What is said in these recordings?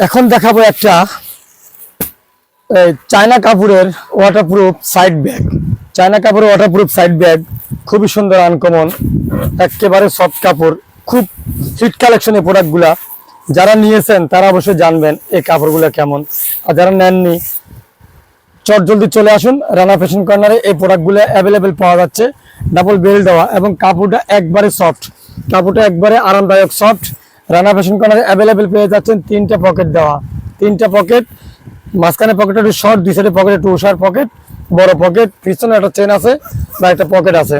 এখন দেখাবো একটা চায়না কাপড়ের ওয়াটারপ্রুফ সাইড ব্যাগ। চায়না কাপড়ের ওয়াটারপ্রুফ সাইড ব্যাগ খুবই সুন্দর, আনকমন, একেবারে সফট কাপড়, খুব হিট কালেকশনের প্রোডাক্টগুলা। যারা নিয়েছেন তারা অবশ্যই জানবেন এই কাপড়গুলো কেমন, আর যারা নেননি চট জলদি চলে আসুন রানা ফ্যাশন কর্নারে। এই প্রোডাক্টগুলো অ্যাভেলেবেল পাওয়া যাচ্ছে, ডাবল বেল দেওয়া, এবং কাপড়টা একবারে সফট, কাপড়টা একবারে আরামদায়ক সফট। রানা ফ্যাশন কর্নারে অ্যাভেলেবেল পেয়ে যাচ্ছেন। 3টা পকেট দেওয়া, 3টা পকেট, মাঝখানে পকেটটা একটু শর্ট, দুই সাইডে পকেট একটু উষার পকেট, বড় পকেট, পিছনে একটা চেন আছে বা একটা পকেট আছে।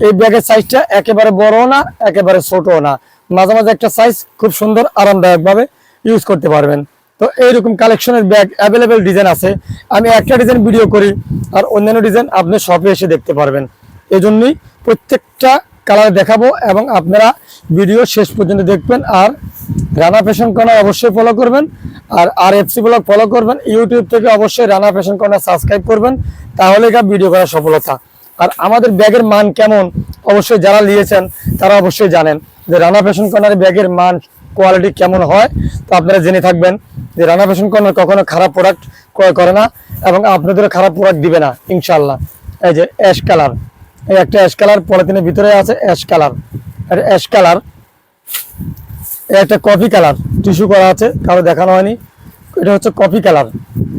এই ব্যাগের সাইজটা একেবারে বড়ও না একেবারে ছোটও না, মাঝামাঝি একটা সাইজ, খুব সুন্দর আরামদায়ক ভাবে ইউজ করতে পারবেন। তো এইরকম কালেকশনের ব্যাগ অ্যাভেলেবেল ডিজাইন আছে। আমি একটা ডিজাইন ভিডিও করি আর অন্যান্য ডিজাইন আপনি শপে এসে দেখতে পারবেন। এই জন্যই প্রত্যেকটা কালার দেখাবো এবং আপনারা ভিডিও শেষ পর্যন্ত দেখবেন। আর রানা ফ্যাশন কর্নার অবশ্যই ফলো করবেন, আর এফসি ব্লগ ফলো করবেন। ইউটিউব থেকে অবশ্যই রানা ফ্যাশন কর্নার সাবস্ক্রাইব করবেন, তাহলে ভিডিও করার সফলতা। আর আমাদের ব্যাগের মান কেমন অবশ্যই যারা নিয়েছেন তারা অবশ্যই জানেন যে রানা ফ্যাশন কর্নারের ব্যাগের মান কোয়ালিটি কেমন হয়। তো আপনারা জেনে থাকবেন যে রানা ফ্যাশন কর্নার কখনো খারাপ প্রোডাক্ট ক্রয় করে না এবং আপনাদেরও খারাপ প্রোডাক্ট দিবে না ইনশাল্লাহ। এই যে অ্যাশ কালার, এই একটা অ্যাশ কালার পলিথিনের ভিতরে আছে, অ্যাশ কালার, আর অ্যাশ কালার, একটা কফি কালার টিস্যু করা আছে, কারো দেখানো হয়নি, এটা হচ্ছে কফি কালার।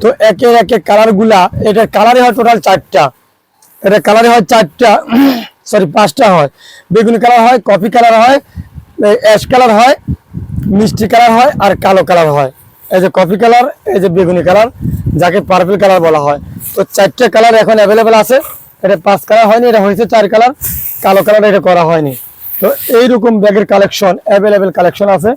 তো একে একে কালার গুলা, এটার কালারে হয় টোটাল 4টা, এটা কালারে হয় 4টা, সরি 5টা হয়। বেগুনি কালার হয়, কফি কালার হয়, অ্যাশ কালার হয়, মিষ্টি কালার হয়, আর কালো কালার হয়। এই যে কফি কালার, এই যে বেগুনি কালার, যাকে পার্পল কালার বলা হয়। তো 4টা কালার এখন অ্যাভেলেবেল আছে। এটা 5 কালার হয়নি, এটা হয়েছে 4 কালার, কালো কালার এটা করা হয়নি। তো এইরকম ব্যাগের কালেকশন অ্যাভেলেবেল কালেকশন আছে।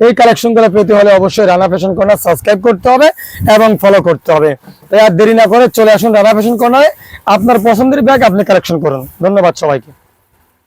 এই কালেকশনগুলো পেতে হলে অবশ্যই রানা ফ্যাশন কর্নার সাবস্ক্রাইব করতে হবে এবং ফলো করতে হবে। তাই আর দেরি না করে চলে আসুন রানা ফ্যাশন কর্নারে, আপনার পছন্দের ব্যাগ আপনি কালেকশন করুন। ধন্যবাদ সবাইকে।